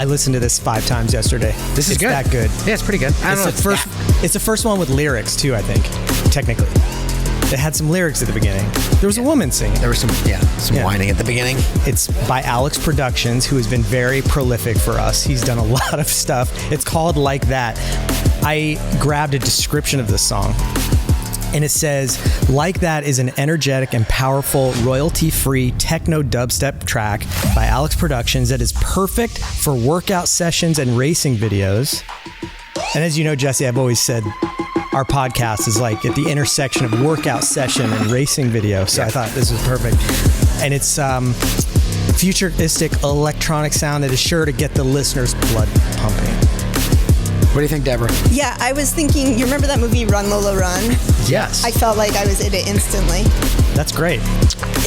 listened to this 5 times yesterday. This is good. It's that good. Yeah, it's pretty good. It's the first one with lyrics too, I think, technically. It had some lyrics at the beginning. There was a woman singing. There was some whining at the beginning. It's by Alex Productions, who has been very prolific for us. He's done a lot of stuff. It's called Like That. I grabbed a description of this song, and it says, Like That is an energetic and powerful royalty-free techno dubstep track by Alex Productions that is perfect for workout sessions and racing videos. And as you know, Jesse, I've always said our podcast is like at the intersection of workout session and racing video. So I thought this was perfect. And it's futuristic electronic sound that is sure to get the listener's blood pumping. What do you think, Devra? Yeah, I was thinking, you remember that movie Run Lola Run? Yes. I felt like I was in it instantly. That's great.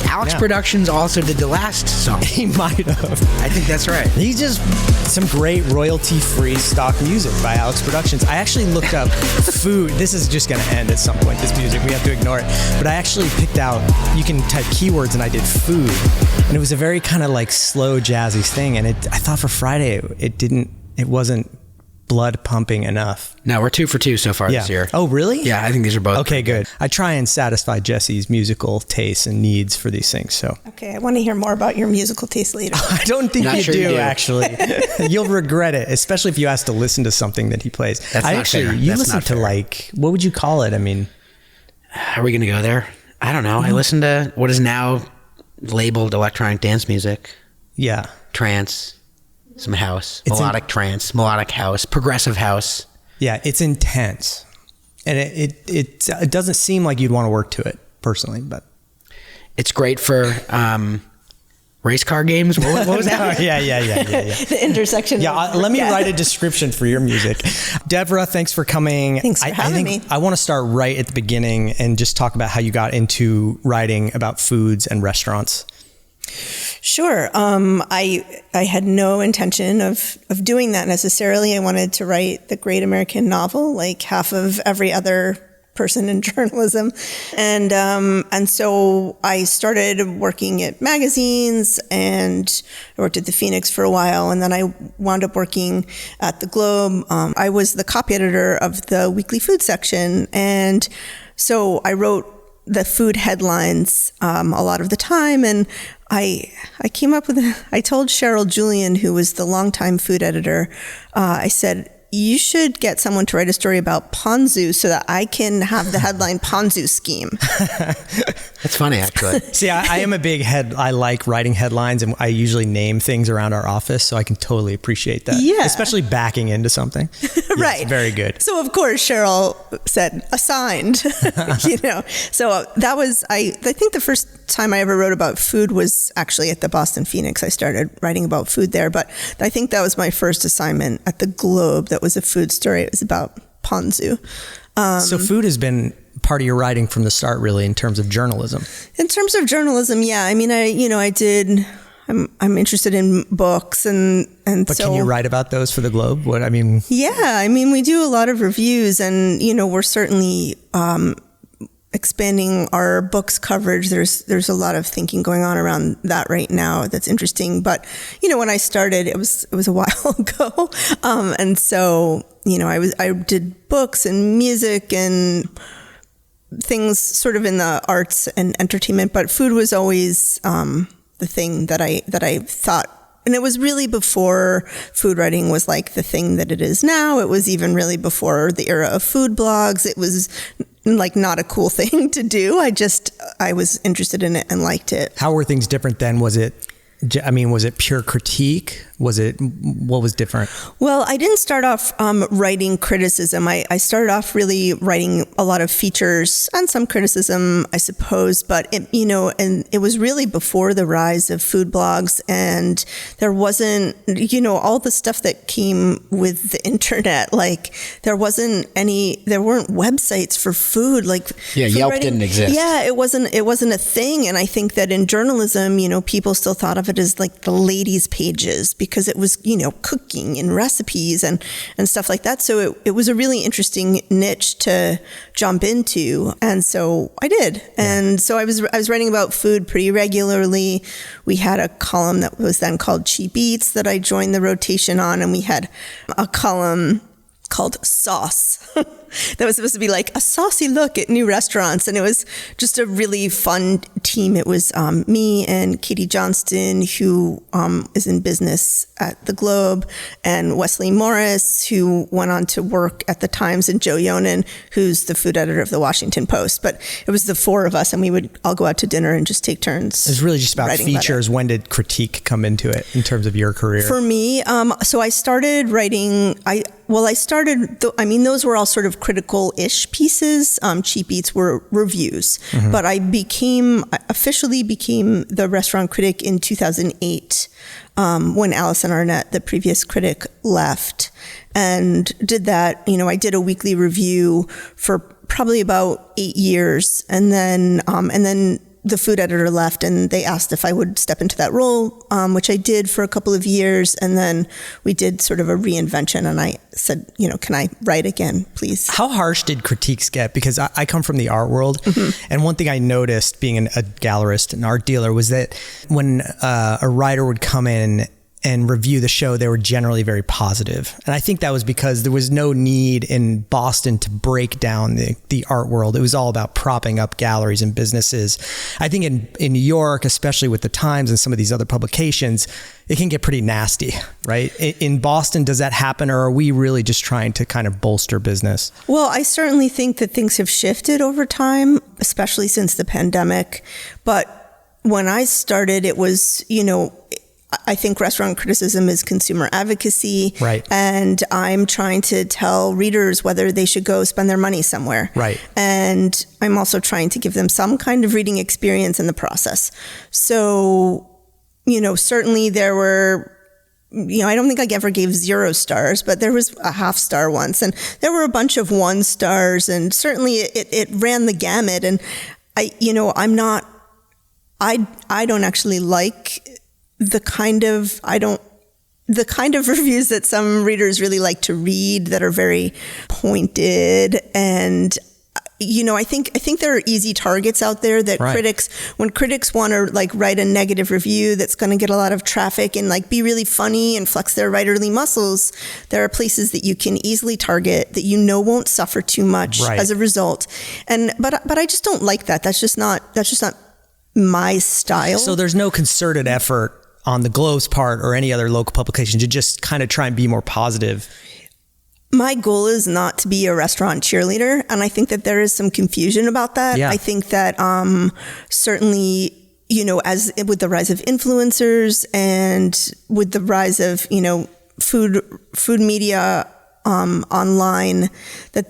Alex Productions also did the last song. He might have. I think that's right. He's just some great royalty-free stock music by Alex Productions. I actually looked up food. This is just going to end at some point, this music. We have to ignore it. But I actually picked out, you can type keywords, and I did food. And it was a very kind of like slow, jazzy thing. And I thought for Friday, it wasn't blood pumping enough. No, we're 2 for 2 so far this year. Oh, really? Yeah, I think these are both. Okay, good. I try and satisfy Jesse's musical tastes and needs for these things. So. Okay, I want to hear more about your musical taste later. I don't think you do, actually. You'll regret it, especially if you ask to listen to something that he plays. That's not fair. You listen to what would you call it? I mean, are we going to go there? I don't know. I listen to what is now labeled electronic dance music. Yeah. Trance. Some house, melodic trance, melodic house, progressive house. Yeah, it's intense, and it doesn't seem like you'd want to work to it personally, but it's great for race car games. What was that? Yeah. The intersection. Yeah, let me write a description for your music. Devra, thanks for coming. Thanks for having me. I want to start right at the beginning and just talk about how you got into writing about foods and restaurants. Sure. I had no intention of doing that necessarily. I wanted to write the great American novel, like half of every other person in journalism. And so I started working at magazines, and I worked at the Phoenix for a while, and then I wound up working at the Globe. I was the copy editor of the weekly food section, and so I wrote the food headlines a lot of the time, and I came up with I told Cheryl Julian, who was the longtime food editor, I said, you should get someone to write a story about ponzu so that I can have the headline Ponzu Scheme. That's funny, actually. See, I am a big I like writing headlines, and I usually name things around our office, so I can totally appreciate that. Yeah. Especially backing into something. Right. Yes, very good. So, of course, Cheryl said, assigned, So that was, I think the first time I ever wrote about food was actually at the Boston Phoenix. I started writing about food there, but I think that was my first assignment at the Globe. That was a food story. It was about ponzu. So food has been part of your writing from the start, really, in terms of journalism. In terms of journalism, yeah. I mean, I'm interested in books and but so. Can you write about those for the Globe? Yeah, we do a lot of reviews, and we're certainly expanding our books coverage. There's a lot of thinking going on around that right now that's interesting. But when I started, it was a while ago, and so I did books and music and things sort of in the arts and entertainment. But food was always the thing that I thought. And it was really before food writing was like the thing that it is now. It was even really before the era of food blogs. It was like not a cool thing to do. I was interested in it and liked it. How were things different then? Was it pure critique? What was different? Well, I didn't start off writing criticism. I started off really writing a lot of features and some criticism, I suppose. But and it was really before the rise of food blogs, and there wasn't, all the stuff that came with the internet. Like there weren't websites for food. Like food Yelp writing, didn't exist. Yeah, it wasn't a thing. And I think that in journalism, people still thought of it as like the ladies' pages because because it was, cooking and recipes and stuff like that. So it was a really interesting niche to jump into. And so I did. Yeah. And so I was writing about food pretty regularly. We had a column that was then called Cheap Eats that I joined the rotation on. And we had a column called Sauce that was supposed to be like a saucy look at new restaurants. And it was just a really fun team. It was me and Katie Johnston, who is in business at the Globe, and Wesley Morris, who went on to work at the Times, and Joe Yonan, who's the food editor of the Washington Post. But it was the four of us, and we would all go out to dinner and just take turns. It was really just about features. When did critique come into it in terms of your career? For me, so I started writing, those were all sort of critical-ish pieces. Cheap Eats were reviews. Mm-hmm. But I officially became the restaurant critic in 2008 when Allison Arnett, the previous critic, left. And did that, I did a weekly review for probably about 8 years. And then the food editor left, and they asked if I would step into that role, which I did for a couple of years. And then we did sort of a reinvention, and I said, can I write again, please? How harsh did critiques get? Because I come from the art world. Mm-hmm. And one thing I noticed being a gallerist, an art dealer, was that when a writer would come in and review the show, they were generally very positive. And I think that was because there was no need in Boston to break down the art world. It was all about propping up galleries and businesses. I think in New York, especially with the Times and some of these other publications, it can get pretty nasty, right? In Boston, does that happen, or are we really just trying to kind of bolster business? Well, I certainly think that things have shifted over time, especially since the pandemic. But when I started, it was, I think restaurant criticism is consumer advocacy. Right. And I'm trying to tell readers whether they should go spend their money somewhere. Right. And I'm also trying to give them some kind of reading experience in the process. So, certainly there were, I don't think I ever gave 0 stars, but there was a 0.5 star once. And there were a bunch of 1 stars, and certainly it ran the gamut. And I don't actually like the kind of reviews that some readers really like to read that are very pointed. And, I think there are easy targets out there that right. when critics want to write a negative review that's going to get a lot of traffic and be really funny and flex their writerly muscles, there are places that you can easily target that won't suffer too much right. as a result. But I just don't like that. That's just not my style. So there's no concerted effort on the Globe's part or any other local publication to just kind of try and be more positive? My goal is not to be a restaurant cheerleader, and I think that there is some confusion about that. Yeah. I think that certainly, as with the rise of influencers and with the rise of food media online, that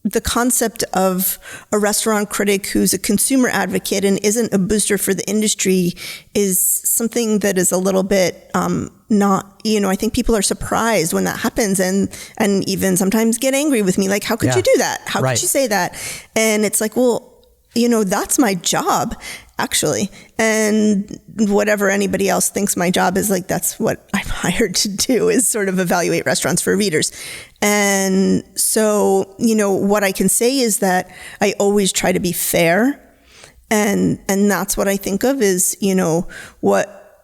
the concept of a restaurant critic who's a consumer advocate and isn't a booster for the industry is something that is a little bit not, I think people are surprised when that happens and even sometimes get angry with me. Like, how could you do that? How right. could you say that? And it's like, well, that's my job, actually. And whatever anybody else thinks my job is, that's what I'm hired to do, is sort of evaluate restaurants for readers. And so, what I can say is that I always try to be fair. And that's what I think of is,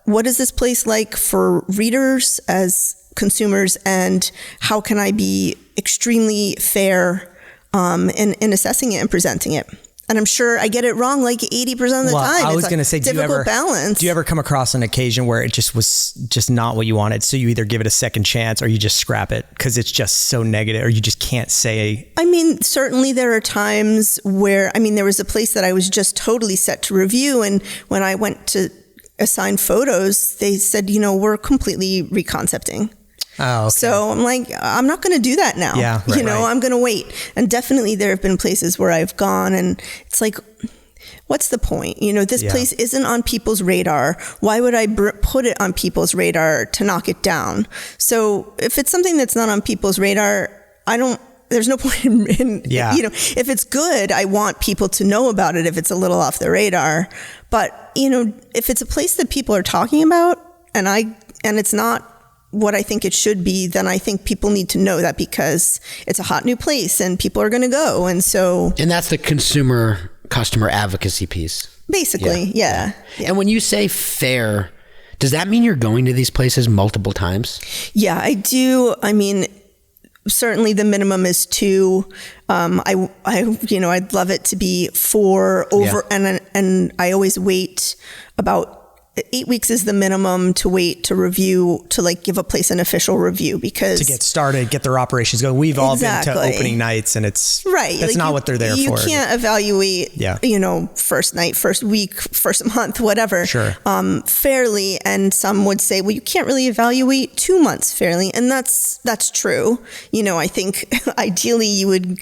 what is this place like for readers as consumers, and how can I be extremely fair in assessing it and presenting it? And I'm sure I get it wrong 80% of the time. I was going to say, do you ever come across an occasion where it just was just not what you wanted? So you either give it a second chance or you just scrap it because it's just so negative, or you just can't say. Certainly there are times where, there was a place that I was just totally set to review. And when I went to assign photos, they said, we're completely reconcepting. Oh, okay. So I'm like, I'm not going to do that now. Yeah, right, I'm going to wait. And definitely there have been places where I've gone and it's like, what's the point? This place isn't on people's radar. Why would I put it on people's radar to knock it down? So if it's something that's not on people's radar, I don't there's no point in if it's good, I want people to know about it if it's a little off the radar. But, if it's a place that people are talking about and it's not what I think it should be, then I think people need to know that because it's a hot new place and people are going to go. And that's the customer advocacy piece. Basically. Yeah. And when you say fair, does that mean you're going to these places multiple times? Yeah, I do. I mean, certainly the minimum is 2. I'd love it to be 4 over, and I always wait about 8 weeks is the minimum to wait to review, to like give a place an official review, because to get started, get their operations going. We've all been to opening nights, and it's that's like not what they're there for. You can't evaluate, first night, first week, first month, whatever, fairly. And some would say, well, you can't really evaluate 2 months fairly, and that's true. I think ideally you would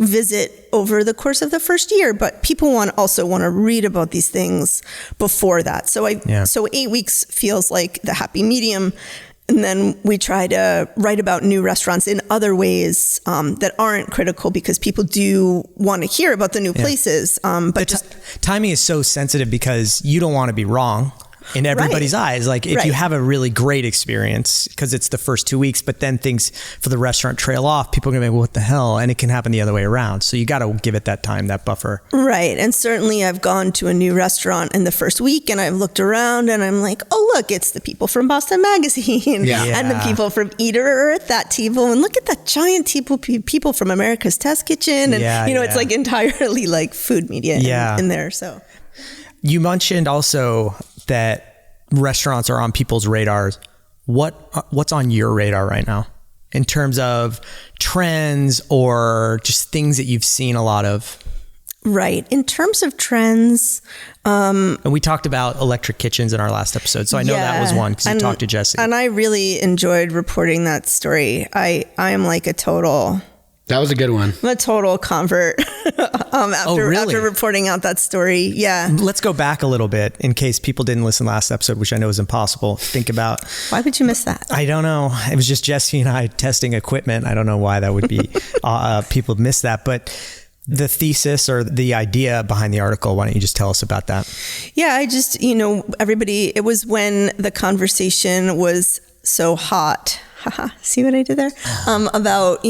visit over the course of the first year, but people also want to read about these things before that. So 8 weeks feels like the happy medium. And then we try to write about new restaurants in other ways that aren't critical, because people do want to hear about the new places. But timing is so sensitive because you don't want to be wrong in everybody's eyes. Like if you have a really great experience because it's the first 2 weeks, but then things for the restaurant trail off, people are going to be, well, what the hell? And it can happen the other way around. So you got to give it that time, that buffer. Right. And certainly I've gone to a new restaurant in the first week and I've looked around and I'm like, oh, look, it's the people from Boston Magazine and the people from Eater are at that table. And look at that giant people from America's Test Kitchen. And, it's like entirely like food media in there. So you mentioned also that restaurants are on people's radars. What's on your radar right now in terms of trends or just things that you've seen a lot of? Right. In terms of trends. And we talked about electric kitchens in our last episode. So I know that was one because you talked to Jesse. And I really enjoyed reporting that story. I am like that was a good one. I'm a total convert after reporting out that story. Yeah. Let's go back a little bit in case people didn't listen last episode, which I know is impossible. Think about. Why would you miss that? I don't know. It was just Jesse and I testing equipment. I don't know why that would be. People missed that. But the thesis or the idea behind the article, why don't you just tell us about that? Yeah, I just, it was when the conversation was so hot. See what I did there? About,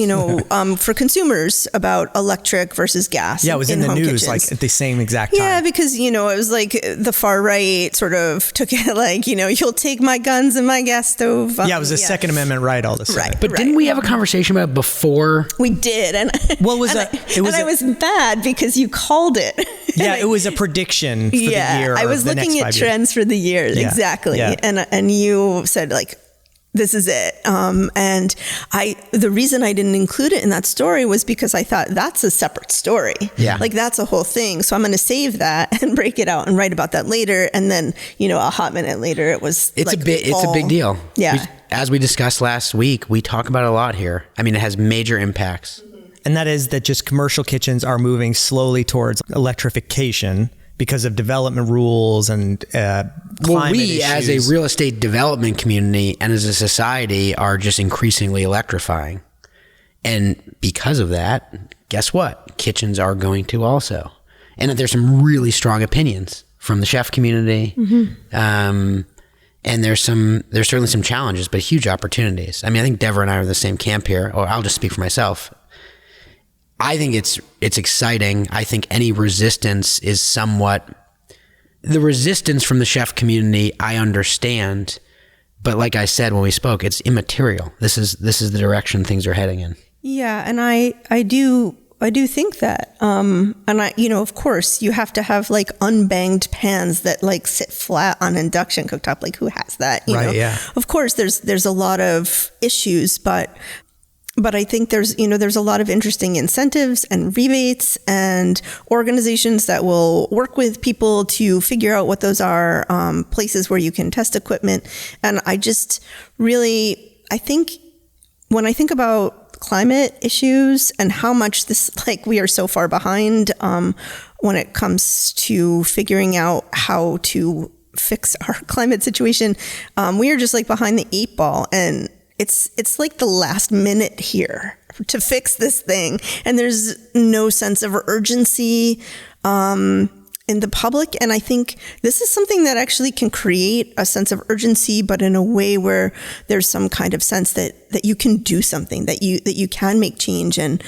for consumers, about electric versus gas. Yeah, it was in the news kitchens. like at the same exact time. Yeah, because, it was like the far right sort of took it like, you'll take my guns and my gas stove. Yeah, it was a Second Amendment right all of a sudden. Right, but didn't we have a conversation about it before? We did. And I was mad because you called it. Yeah, it was a prediction for the year. I was looking at trends for the year. Yeah, exactly. Yeah. And you said like, this is it. And the reason I didn't include it in that story was because I thought that's a separate story. Yeah. Like that's a whole thing. So I'm going to save that and break it out and write about that later. And then, a hot minute later, it's a big deal. Yeah. As we discussed last week, we talk about it a lot here. I mean, it has major impacts. And that is that just commercial kitchens are moving slowly towards electrification because of development rules and climate issues. As a real estate development community and as a society are just increasingly electrifying. And because of that, guess what? Kitchens are going to also. And there's some really strong opinions from the chef community. Mm-hmm. And there's certainly some challenges, but huge opportunities. I mean, I think Devra and I are in the same camp here, or I'll just speak for myself. I think it's exciting. I think any resistance is the resistance from the chef community, I understand. But like I said when we spoke, it's immaterial. This is the direction things are heading in. Yeah, and I do think that. And of course, you have to have like unbanged pans that like sit flat on induction cooktop. Like who has that? You know? Yeah. Of course, there's a lot of issues, but I think there's a lot of interesting incentives and rebates and organizations that will work with people to figure out what those are, places where you can test equipment. And I just really, I think when I think about climate issues and how much we are so far behind when it comes to figuring out how to fix our climate situation, we are just like behind the 8 ball, and it's like the last minute here to fix this thing. And there's no sense of urgency in the public. And I think this is something that actually can create a sense of urgency, but in a way where there's some kind of sense that you can do something, that you can make change. And,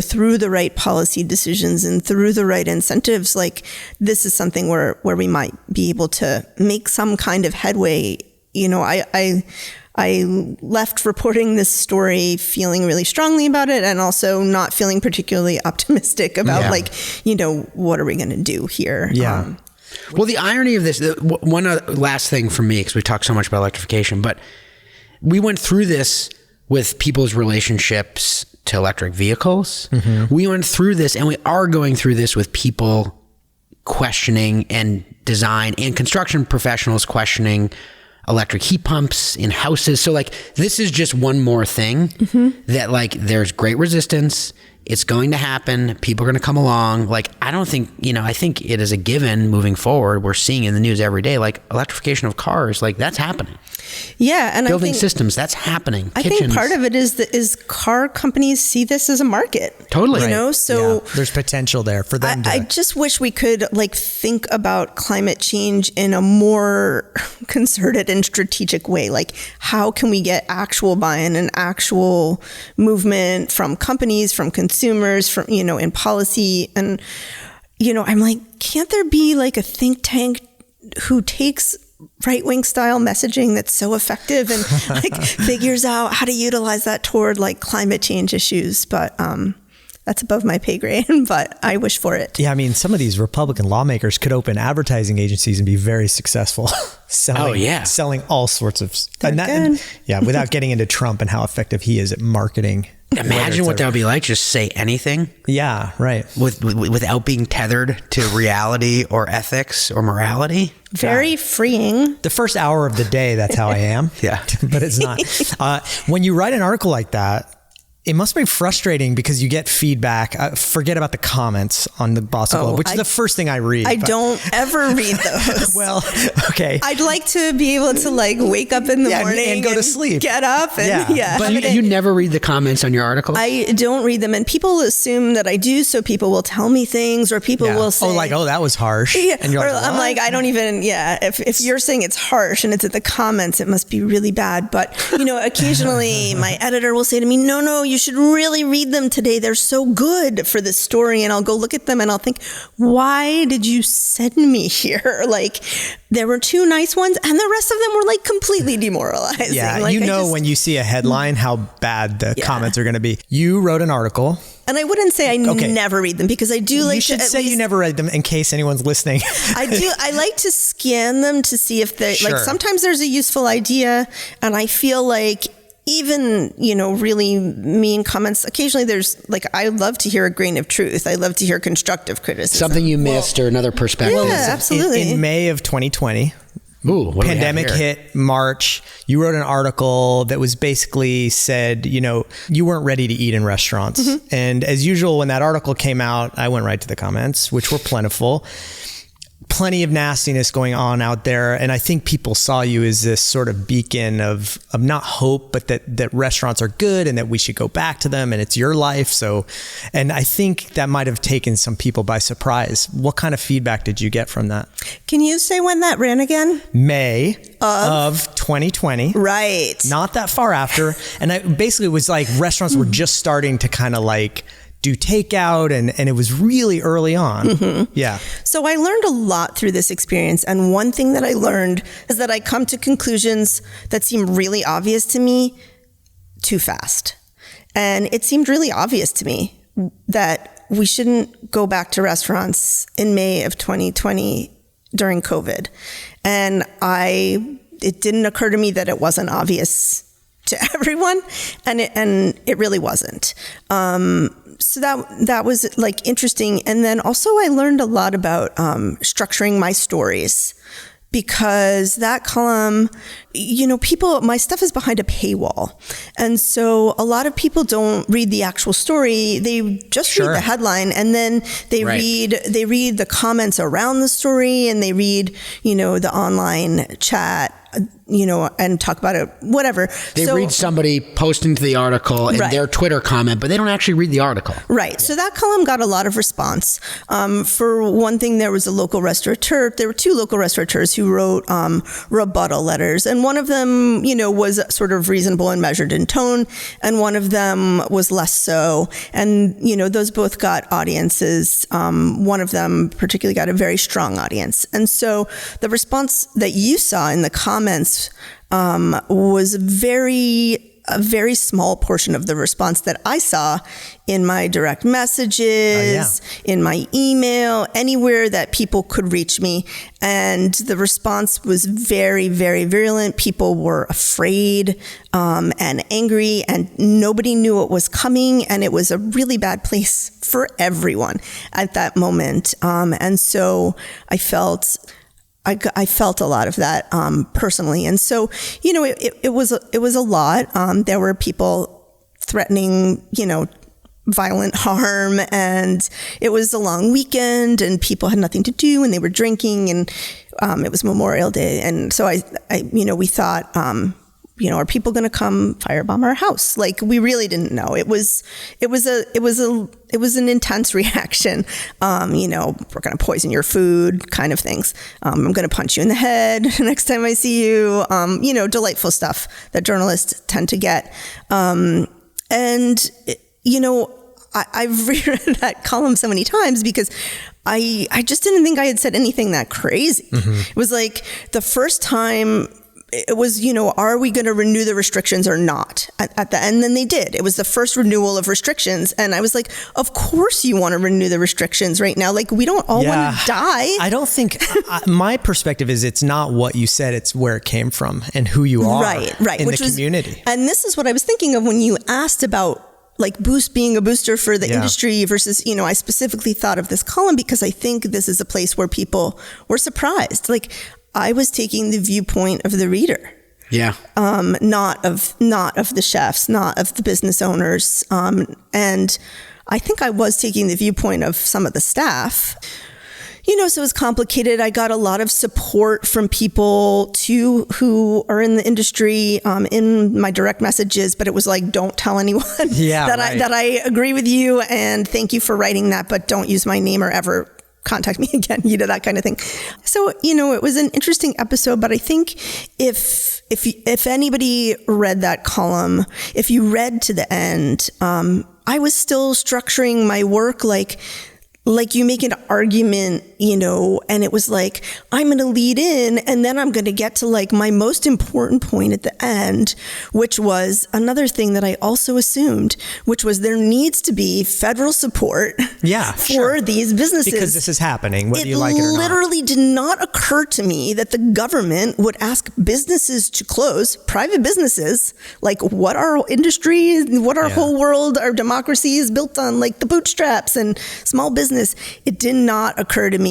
through the right policy decisions and through the right incentives, like this is something where we might be able to make some kind of headway. I left reporting this story feeling really strongly about it, and also not feeling particularly optimistic about what are we going to do here? Yeah. Well, the irony of this, one last thing for me, because we talk so much about electrification, but we went through this with people's relationships to electric vehicles. Mm-hmm. We went through this, and we are going through this with people questioning and design and construction professionals questioning electric heat pumps in houses. So this is just one more thing that there's great resistance. It's going to happen. People are going to come along. I don't think, I think it is a given moving forward. We're seeing in the news every day, electrification of cars, that's happening. Yeah. And building systems, that's happening. I think part of it is car companies see this as a market. Totally. So there's potential there for them. I just wish we could think about climate change in a more concerted and strategic way. How can we get actual buy-in and actual movement from companies, from consumers, from, in policy. And, I'm can't there be a think tank who takes right-wing style messaging that's so effective and figures out how to utilize that toward climate change issues? But that's above my pay grade, but I wish for it. Yeah, I mean, some of these Republican lawmakers could open advertising agencies and be very successful selling all sorts of stuff. Without getting into Trump and how effective he is at marketing. Imagine what that would be like. Just say anything. Yeah, right. Without being tethered to reality or ethics or morality. Very freeing. The first hour of the day, that's how I am. Yeah. But it's not. When you write an article like that, it must be frustrating because you get feedback. Forget about the comments on the Boston Globe, which is the first thing I read. I don't ever read those. Well, okay. I'd like to be able to wake up in the morning and go to sleep. Get up and But you never read the comments on your articles? I don't read them, and people assume that I do, so people will tell me things, or people will say, that was harsh. Yeah. And you're I'm I don't even, if you're saying it's harsh and it's at the comments, it must be really bad. But, occasionally my editor will say to me, no, you should really read them today. They're so good for this story. And I'll go look at them and I'll think, why did you send me here? There were 2 nice ones and the rest of them were completely demoralizing. Yeah, when you see a headline, how bad the comments are going to be. You wrote an article. And I wouldn't say I never read them, because I do You should say you never read them in case anyone's listening. I do. I like to scan them to see if they sometimes there's a useful idea, and I feel even, really mean comments, occasionally there's I love to hear a grain of truth. I love to hear constructive criticism. Something you missed or another perspective. Yeah, absolutely. In May of 2020, pandemic hit March, you wrote an article that was basically said, you weren't ready to eat in restaurants. Mm-hmm. And as usual, when that article came out, I went right to the comments, which were plentiful. Plenty of nastiness going on out there. And I think people saw you as this sort of beacon of not hope, but that restaurants are good and that we should go back to them and it's your life. So, and I think that might have taken some people by surprise. What kind of feedback did you get from that? Can you say when that ran again? May of 2020. Right. Not that far after. And I basically was restaurants were just starting to kind of do takeout, and it was really early on. Mm-hmm. Yeah. So I learned a lot through this experience. And one thing that I learned is that I come to conclusions that seem really obvious to me too fast. And it seemed really obvious to me that we shouldn't go back to restaurants in May of 2020 during COVID. And it didn't occur to me that it wasn't obvious to everyone, and it really wasn't. So that was interesting. And then also I learned a lot about structuring my stories, because that column, my stuff is behind a paywall. And so a lot of people don't read the actual story. They just read the headline, and then they read the comments around the story, and they read, the online chat and talk about it, whatever. They read somebody posting to the article and their Twitter comment, but they don't actually read the article. Right. Yeah. So that column got a lot of response. For one thing, there was a local restaurateur. There were two local restaurateurs who wrote rebuttal letters. And one of them, was sort of reasonable and measured in tone. And one of them was less so. And, those both got audiences. One of them particularly got a very strong audience. And so the response that you saw in the comments was a very small portion of the response that I saw in my direct messages, in my email, anywhere that people could reach me. And the response was very, very virulent. People were afraid and angry, and nobody knew what was coming. And it was a really bad place for everyone at that moment. And so I felt a lot of that personally, and so it was a lot. There were people threatening violent harm, and it was a long weekend, and people had nothing to do, and they were drinking, and it was Memorial Day, and so we thought, are people going to come firebomb our house? Like, we really didn't know. It was an intense reaction. We're going to poison your food kind of things. I'm going to punch you in the head next time I see you. Delightful stuff that journalists tend to get. I've reread that column so many times because I just didn't think I had said anything that crazy. Mm-hmm. It was like the first time it was, are we going to renew the restrictions or not at the end? Then they did. It was the first renewal of restrictions. And I was like, of course you want to renew the restrictions right now. Like, we don't all want to die. I don't think, my perspective is it's not what you said, it's where it came from and who you are in the community. And this is what I was thinking of when you asked about being a booster for the industry versus, I specifically thought of this column because I think this is a place where people were surprised. Like, I was taking the viewpoint of the reader. Yeah. Not of the chefs, not of the business owners. And I think I was taking the viewpoint of some of the staff. So it was complicated. I got a lot of support from people too who are in the industry in my direct messages, but it was like, don't tell anyone that I agree with you and thank you for writing that, but don't use my name or ever contact me again, that kind of thing. So, it was an interesting episode, but I think if anybody read that column, if you read to the end, I was still structuring my work like you make an argument, and it was like, I'm going to lead in and then I'm going to get to my most important point at the end, which was another thing that I also assumed, which was there needs to be federal support for these businesses. Because this is happening, whether you like it or not. It literally did not occur to me that the government would ask businesses to close, private businesses, what our industry, what our whole world, our democracy is built on, the bootstraps and small business. It did not occur to me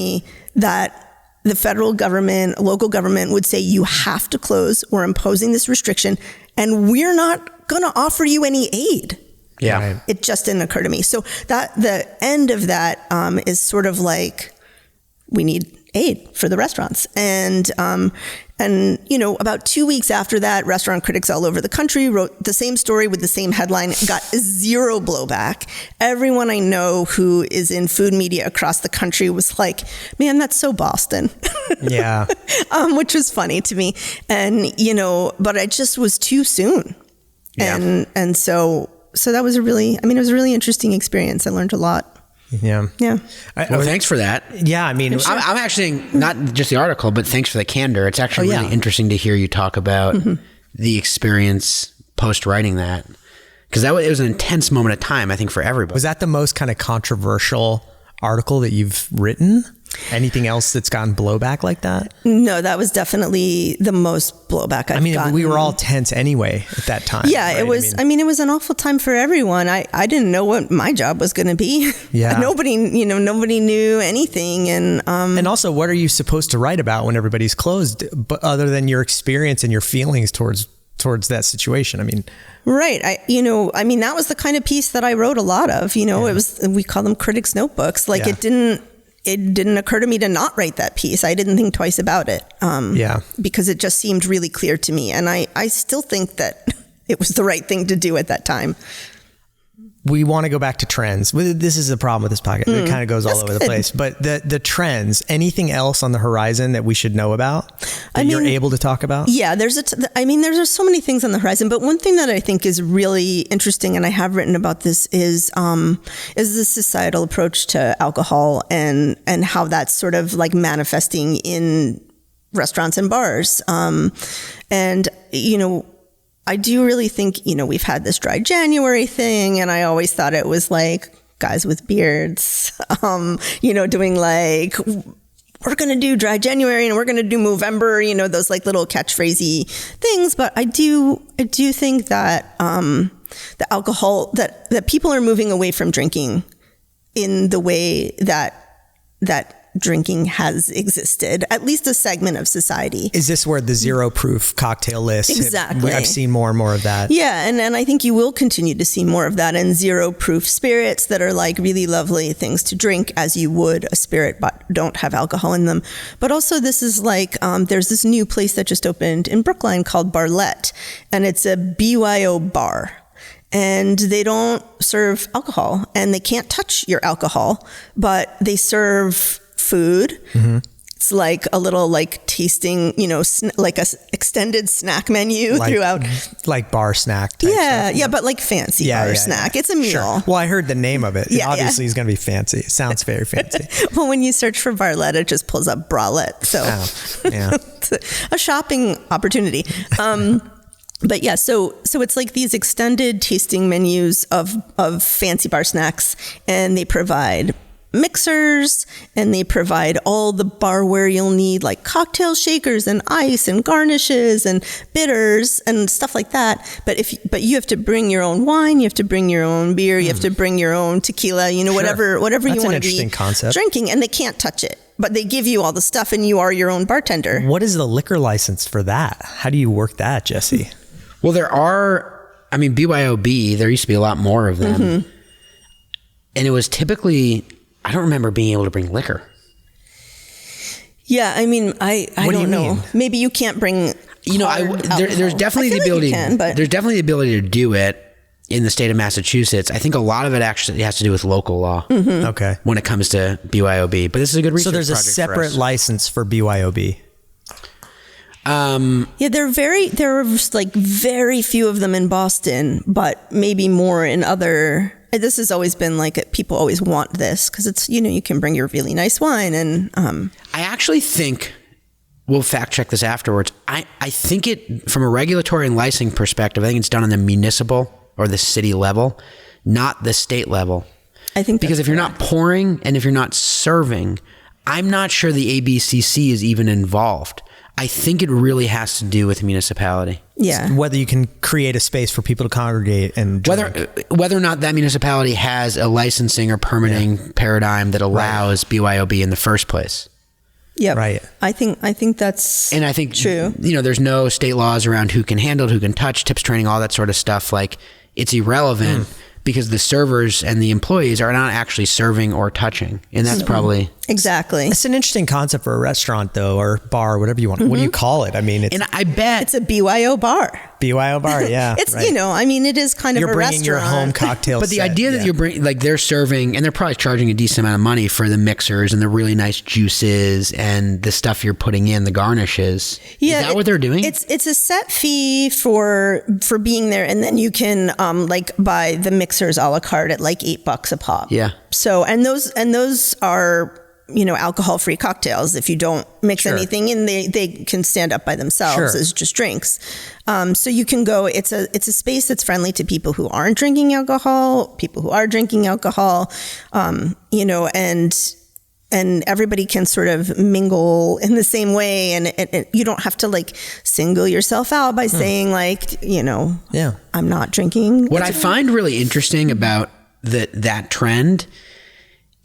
that the federal government, local government would say you have to close. We're imposing this restriction and we're not going to offer you any aid. Yeah. Right. It just didn't occur to me. So that the end of that is sort of like, we need aid for the restaurants. And about 2 weeks after that, restaurant critics all over the country wrote the same story with the same headline, got zero blowback. Everyone I know who is in food media across the country was like, man, that's so Boston. Yeah. Which was funny to me. And, but it just was too soon. Yeah. And so that was it was a really interesting experience. I learned a lot. Yeah. Yeah. Well, thanks for that. Yeah. I mean, I'm actually not just the article, but thanks for the candor. It's actually really interesting to hear you talk about the experience post writing that. Because it was an intense moment of time, I think, for everybody. Was that the most kind of controversial article that you've written? Anything else that's gotten blowback like that? No, that was definitely the most blowback I've gotten. We were all tense anyway at that time. Yeah, right? It was. It was an awful time for everyone. I didn't know what my job was going to be. Yeah, nobody knew anything, and also, what are you supposed to write about when everybody's closed, but other than your experience and your feelings towards that situation? Right. That was the kind of piece that I wrote a lot of. It was, we call them critics' notebooks. it didn't occur to me to not write that piece. I didn't think twice about it. Because it just seemed really clear to me. And I still think that it was the right thing to do at that time. We want to go back to trends. This is the problem with this podcast. It kind of goes all over the place. But the trends, anything else on the horizon that we should know about that you're able to talk about? Yeah, there's so many things on the horizon. But one thing that I think is really interesting, and I have written about this, is the societal approach to alcohol and how that's sort of like manifesting in restaurants and bars. I do really think, we've had this dry January thing, and I always thought it was like guys with beards, doing like, we're going to do dry January and we're going to do Movember, those like little catchphrasey things. But I do think that the alcohol, that people are moving away from drinking in the way that drinking has existed, at least a segment of society. Is this where the zero proof cocktail list? Exactly. I've seen more and more of that. Yeah. And I think you will continue to see more of that, and zero proof spirits that are like really lovely things to drink as you would a spirit, but don't have alcohol in them. But also this is like, there's this new place that just opened in Brookline called Barlette, and it's a BYO bar. And they don't serve alcohol, and they can't touch your alcohol, but they serve food. Mm-hmm. It's like a little like tasting, like a extended snack menu throughout. Like bar snack type stuff. Yeah, but like fancy bar snack. Yeah. It's a meal. Sure. Well, I heard the name of it. Obviously, it's going to be fancy. It sounds very fancy. Well, when you search for Barlette, it just pulls up bralette. So it's a shopping opportunity. But yeah, so it's like these extended tasting menus of fancy bar snacks, and they provide mixers, and they provide all the barware you'll need, like cocktail shakers and ice and garnishes and bitters and stuff like that. But you have to bring your own wine, you have to bring your own beer, you have to bring your own tequila, whatever you want to be drinking, and they can't touch it. But they give you all the stuff, and you are your own bartender. What is the liquor license for that? How do you work that, Jesse? Well, there are, BYOB, there used to be a lot more of them. Mm-hmm. And it was typically, I don't remember being able to bring liquor. Yeah, I don't know. Mean? Maybe you can't bring there's definitely the ability. There's definitely the ability to do it in the state of Massachusetts. I think a lot of it actually has to do with local law. Mm-hmm. Okay. When it comes to BYOB. But this is a good research project. So there's a separate license for BYOB. There are like very few of them in Boston, but maybe more in other. This has always been like, people always want this because it's, you can bring your really nice wine. And I actually think, we'll fact check this afterwards. I think it, from a regulatory and licensing perspective, I think it's done on the municipal or the city level, not the state level. I think because if you're not pouring and if you're not serving, I'm not sure the ABCC is even involved. I think it really has to do with municipality. Yeah. Whether you can create a space for people to congregate and drink. Whether or not that municipality has a licensing or permitting paradigm that allows BYOB in the first place. Yeah. Right. I think that's and I think true. There's no state laws around who can handle it, who can touch, tips training, all that sort of stuff. Like, it's irrelevant. Because the servers and the employees are not actually serving or touching. And that's probably... Exactly. It's an interesting concept for a restaurant, though, or bar, whatever you want. Mm-hmm. What do you call it? It's... And I bet... It's a BYO bar. BYO bar, yeah. It's, right. It is kind of a restaurant. You're bringing your home cocktail But the idea that you're bringing... Like, they're serving... And they're probably charging a decent amount of money for the mixers and the really nice juices and the stuff you're putting in, the garnishes. Yeah. Is that what they're doing? It's a set fee for being there. And then you can, buy the mixers a la carte at like $8 a pop. Yeah. So, and those are... alcohol-free cocktails. If you don't mix anything in, they can stand up by themselves as just drinks. So you can go, it's a space that's friendly to people who aren't drinking alcohol, people who are drinking alcohol, and everybody can sort of mingle in the same way. And you don't have to like single yourself out by saying I'm not drinking. What I find really interesting about that trend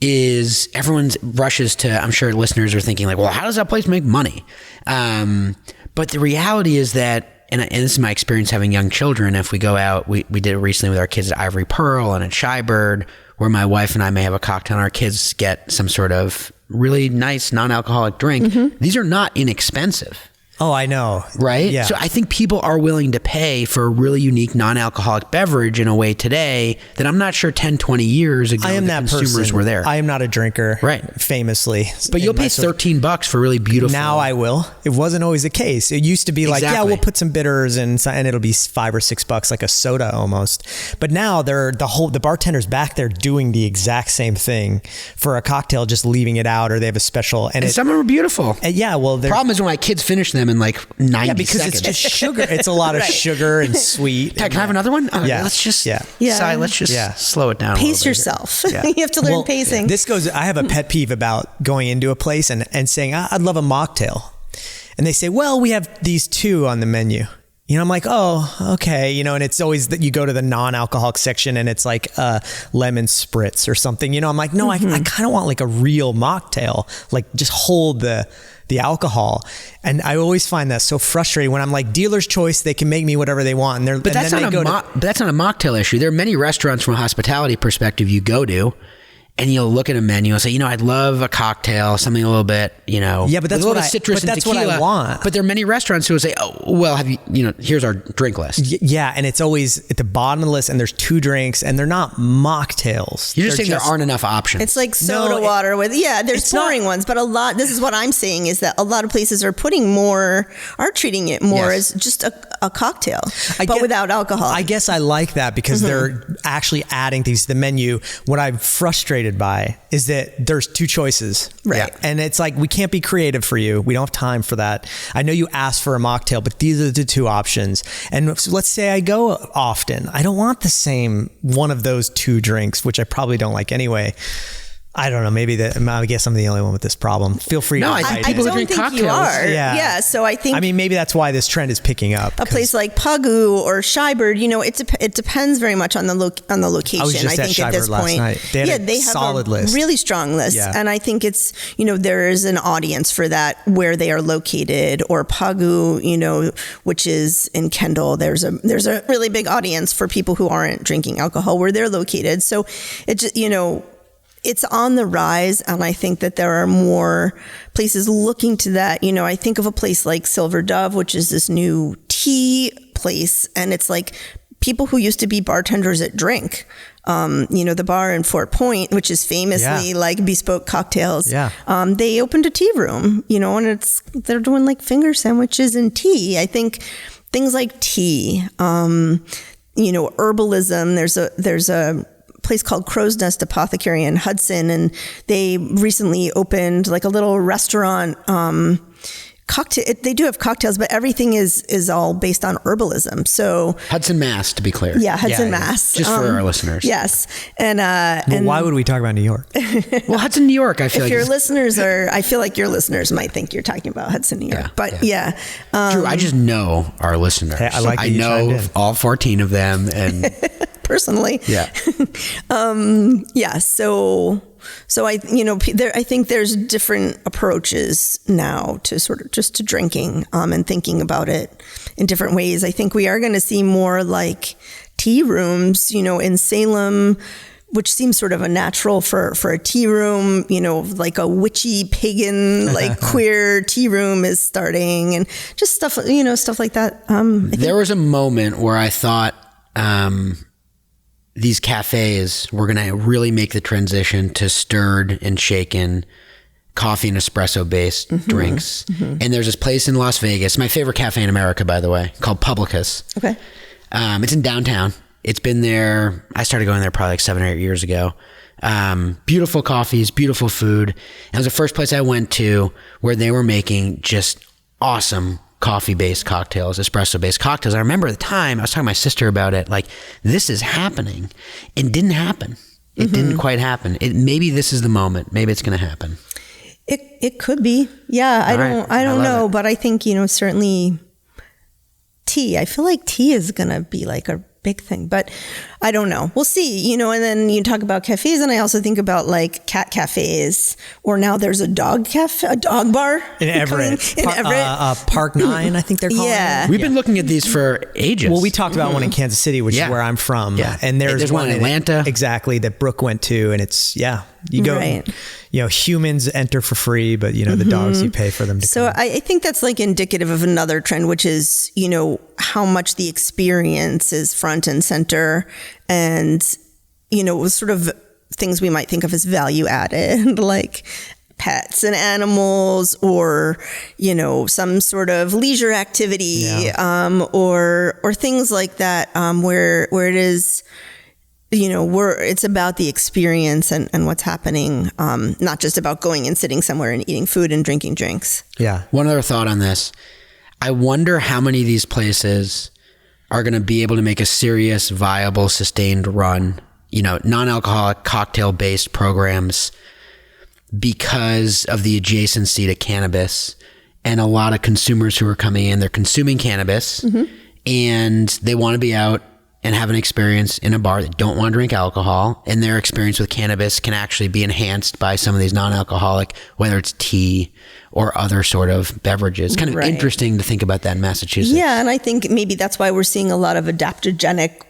is everyone rushes to, I'm sure listeners are thinking like, well, how does that place make money? But the reality is that, and this is my experience having young children, if we go out, we did it recently with our kids at Ivory Pearl and at Shybird, where my wife and I may have a cocktail and our kids get some sort of really nice non-alcoholic drink. These are not inexpensive. Oh, I know. Right? Yeah. So I think people are willing to pay for a really unique non-alcoholic beverage in a way today that I'm not sure 10, 20 years ago I am that consumers person. were there. I am not a drinker. Right. Famously. But you'll pay $13 for really beautiful. Now I will. It wasn't always the case. It used to be like, yeah, we'll put some bitters and it'll be $5 or $6 like a soda almost. But now the bartender's back there doing the exact same thing for a cocktail, just leaving it out, or they have a special. And some of them are beautiful. Yeah. Well, the problem is when my kids finish them in like 90 because seconds. it's just sugar. It's a lot of sugar and sweet. Can I have another one? Yeah. Let's just slow it down. Pace yourself. Yeah. You have to learn pacing. I have a pet peeve about going into a place and saying, I'd love a mocktail. And they say, well, we have these 2 on the menu. You know, I'm like, oh, okay. You know, and it's always that you go to the non-alcoholic section and it's like lemon spritz or something. You know, I'm like, no, I kind of want like a real mocktail. Like just hold the alcohol. And I always find that so frustrating when I'm like, dealer's choice, they can make me whatever they want. But that's not a mocktail issue. There are many restaurants from a hospitality perspective you go to, and you'll look at a menu and say, you know, I'd love a cocktail, something a little bit, you know, yeah, but that's what citrus and tequila. What I want. But there are many restaurants who will say, oh, well, here's our drink list. Yeah, and it's always at the bottom of the list, and there's 2 drinks, and they're not mocktails. You're just saying there aren't enough options. It's like soda water with, there's pouring ones, but this is what I'm saying is that a lot of places are treating it more as just a cocktail, but without alcohol. I guess I like that because they're actually adding things to the menu. What I'm frustrated by is that there's 2 choices. Right. Yeah. And it's like, we can't be creative for you. We don't have time for that. I know you asked for a mocktail, but these are the 2 options. And so let's say I go often. I don't want the same one of those 2 drinks, which I probably don't like anyway. I don't know. I guess I'm the only one with this problem. Feel free to. No, I think people who drink cocktails. You are. Yeah. So I think. I mean, maybe that's why this trend is picking up. A place like Pagu or Scheibert, you know, it depends very much on the location. I was just at think at this last point, night. They have a solid list, really strong list, and I think it's, you know, there is an audience for that where they are located. Or Pagu, you know, which is in Kendall. There's a really big audience for people who aren't drinking alcohol where they're located. So it's, you know, it's on the rise, and I think that there are more places looking to that. You know, I think of a place like Silver Dove, which is this new tea place, and it's like people who used to be bartenders at Drink. You know, the bar in Fort Point, which is famously like bespoke cocktails. Yeah. They opened a tea room, you know, and they're doing like finger sandwiches and tea. I think things like tea, you know, herbalism. There's a place called Crow's Nest Apothecary in Hudson, and they recently opened like a little restaurant. Cocktail. They do have cocktails, but everything is all based on herbalism. So Hudson, Mass, to be clear. Yeah, Hudson, Mass. Just for our listeners. Yes, and why would we talk about New York? Well, Hudson, New York. I feel like I feel like your listeners might think you're talking about Hudson, New York. But Drew, I just know our listeners. Hey, I know all 14 of them, and personally, So I think there's different approaches now to sort of just to drinking and thinking about it in different ways. I think we are going to see more like tea rooms, you know, in Salem, which seems sort of a natural for a tea room, you know, like a witchy pagan, like queer tea room is starting, and just stuff like that. There was a moment where I thought, these cafes were going to really make the transition to stirred and shaken coffee and espresso based drinks. Mm-hmm. And there's this place in Las Vegas, my favorite cafe in America, by the way, called Publicus. Okay. It's in downtown. It's been there. I started going there probably like 7 or 8 years ago. Beautiful coffees, beautiful food. And it was the first place I went to where they were making just awesome coffee-based cocktails, espresso-based cocktails. I remember at the time, I was talking to my sister about it, like, this is happening. It didn't happen. It didn't quite happen. Maybe this is the moment. Maybe it's going to happen. It could be. Yeah, I don't know, but I think, you know, certainly tea. I feel like tea is going to be like a big thing, but I don't know. We'll see, you know, and then you talk about cafes, and I also think about like cat cafes, or now there's a dog cafe, a dog bar in Everett. Park 9, I think they're calling it. We've been looking at these for ages. Well, we talked about one in Kansas City, which is where I'm from. Yeah. And there's one in Atlanta. Exactly, that Brooke went to, and it's, You go, humans enter for free, but the dogs you pay for them to So come. I think that's like indicative of another trend, which is, how much the experience is front and center, and, sort of things we might think of as value added, like pets and animals, or some sort of leisure activity, or things like that, where it is, it's about the experience and what's happening, not just about going and sitting somewhere and eating food and drinking drinks. Yeah. One other thought on this. I wonder how many of these places are going to be able to make a serious, viable, sustained run, non-alcoholic cocktail-based programs, because of the adjacency to cannabis, and a lot of consumers who are coming in, they're consuming cannabis and they want to be out and have an experience in a bar. They don't want to drink alcohol, and their experience with cannabis can actually be enhanced by some of these non-alcoholic, whether it's tea or other sort of beverages. Kind of interesting to think about that in Massachusetts. Yeah, and I think maybe that's why we're seeing a lot of adaptogenic,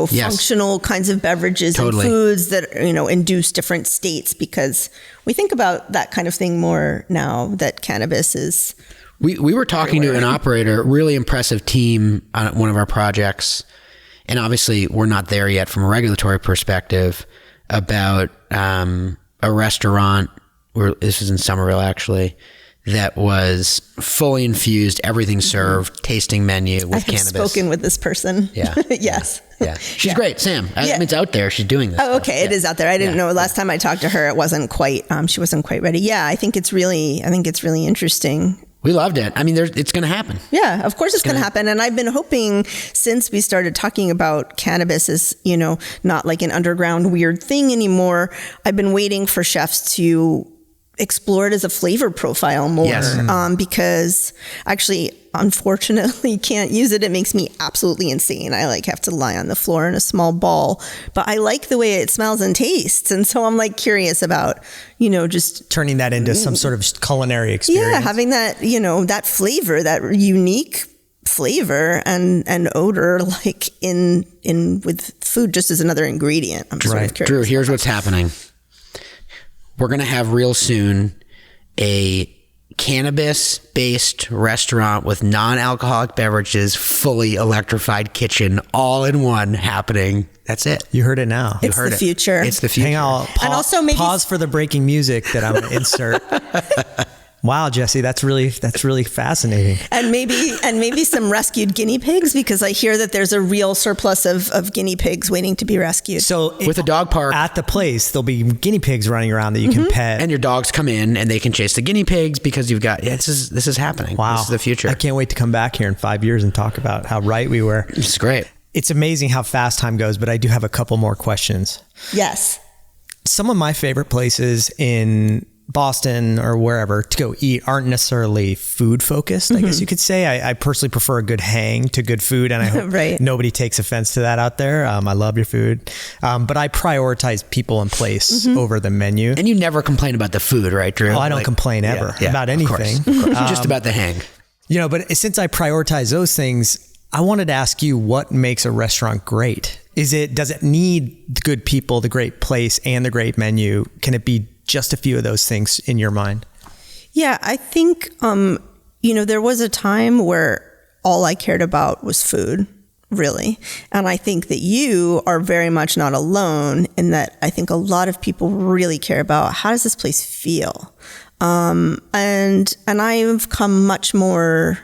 functional kinds of beverages and foods that, induce different states, because we think about that kind of thing more now that cannabis is. We were talking to an operator, really impressive team on one of our projects. And obviously, we're not there yet from a regulatory perspective, about a restaurant, this was in Somerville actually, that was fully infused, everything served, tasting menu with cannabis. I've spoken with this person. Yeah. Yes. Yeah. She's great, Sam. I mean, it's out there. She's doing this. Oh, okay. It is out there. I didn't know. Last time I talked to her, it wasn't quite, she wasn't quite ready. Yeah. I think it's really interesting. We loved it. I mean, it's going to happen. Yeah, of course it's going to happen. And I've been hoping, since we started talking about cannabis as, not like an underground weird thing anymore, I've been waiting for chefs to explore it as a flavor profile more. Yes. Because actually, unfortunately, can't use it. It makes me absolutely insane. I have to lie on the floor in a small ball, but I like the way it smells and tastes. And so I'm curious about, just turning that into some sort of culinary experience. Yeah, having that, that flavor, that unique flavor and odor, in with food, just as another ingredient. I'm sort of curious. Drew, here's what's happening. We're going to have real soon a cannabis-based restaurant with non-alcoholic beverages, fully electrified kitchen, all in one happening. That's it. You heard it now. It's the future. It's the future. Hang on. And also maybe pause for the breaking music that I'm going to insert. Wow, Jesse, that's really fascinating. And maybe some rescued guinea pigs, because I hear that there's a real surplus of guinea pigs waiting to be rescued. So with a dog park at the place, there'll be guinea pigs running around that you can pet, and your dogs come in and they can chase the guinea pigs, because you've got this is happening. Wow, this is the future. I can't wait to come back here in 5 years and talk about how right we were. It's great. It's amazing how fast time goes, but I do have a couple more questions. Yes. Some of my favorite places in Boston or wherever to go eat aren't necessarily food focused, I guess you could say. I personally prefer a good hang to good food, and I hope nobody takes offense to that out there. I love your food, but I prioritize people and place over the menu. And you never complain about the food, right, Drew? Oh, I don't complain ever about anything. Of course. Just about the hang. But since I prioritize those things, I wanted to ask you, what makes a restaurant great? Does it need the good people, the great place, and the great menu? Can it be just a few of those things in your mind? Yeah, I think, there was a time where all I cared about was food, really. And I think that you are very much not alone in that. I think a lot of people really care about, how does this place feel? And I've come much more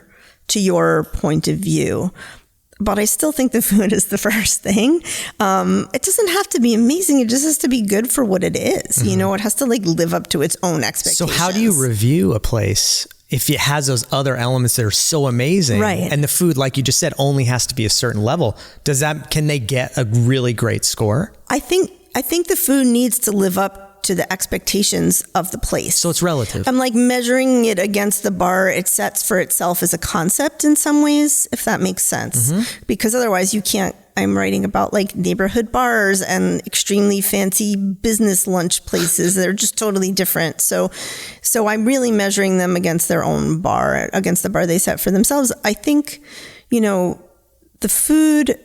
to your point of view. But I still think the food is the first thing. It doesn't have to be amazing. It just has to be good for what it is. It has to live up to its own expectations. So how do you review a place if it has those other elements that are so amazing? Right. And the food, like you just said, only has to be a certain level. Can they get a really great score? I think the food needs to live up to the expectations of the place. So it's relative. I'm measuring it against the bar it sets for itself as a concept in some ways, if that makes sense. Because otherwise you can't. I'm writing about neighborhood bars and extremely fancy business lunch places. They're just totally different. So I'm really measuring them against their own bar, against the bar they set for themselves. I think, the food,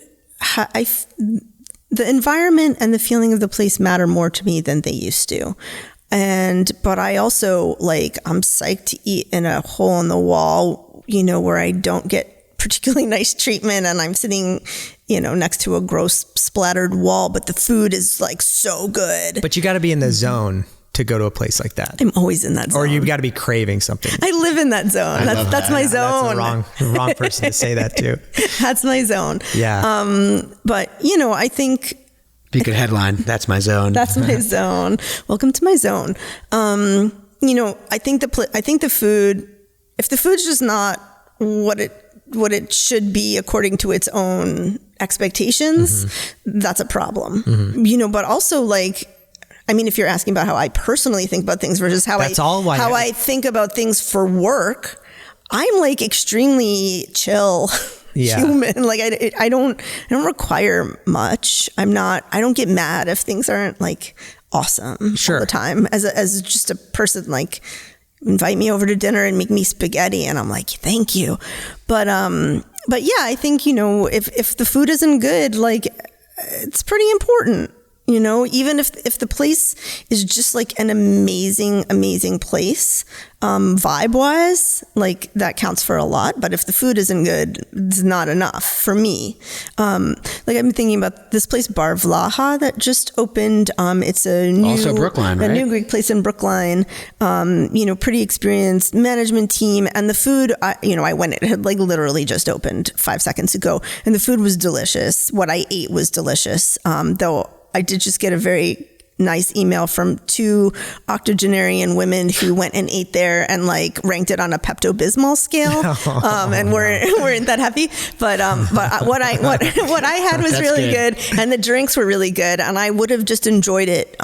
the environment and the feeling of the place matter more to me than they used to. But I also I'm psyched to eat in a hole in the wall, where I don't get particularly nice treatment and I'm sitting, next to a gross splattered wall, but the food is so good. But you got to be in the zone to go to a place like that. I'm always in that zone. Or you've got to be craving something. I live in that zone. That's my zone. That's the wrong person to say that to. That's my zone. Yeah. But I think be a good headline. That's my zone. That's my zone. Welcome to my zone. I think the food, if the food's just not what it should be according to its own expectations, that's a problem. But also if you're asking about how I personally think about things versus how I think about things for work, I'm extremely chill. Human. I don't require much. I don't get mad if things aren't awesome all the time. As just a person, invite me over to dinner and make me spaghetti and I'm thank you. But yeah, I think, if the food isn't good, it's pretty important. Even if the place is just an amazing place, vibe wise, that counts for a lot. But if the food isn't good, it's not enough for me. I've been thinking about this place, Bar Vlaha, that just opened. It's a new, also Brookline, right? A new Greek place in Brookline. Pretty experienced management team, and the food. I went. It had literally just opened 5 seconds ago, and the food was delicious. What I ate was delicious, though. I did just get a very nice email from 2 octogenarian women who went and ate there and ranked it on a Pepto-Bismol scale, and weren't that happy. But what I had was really good, and the drinks were really good, and I would have just enjoyed it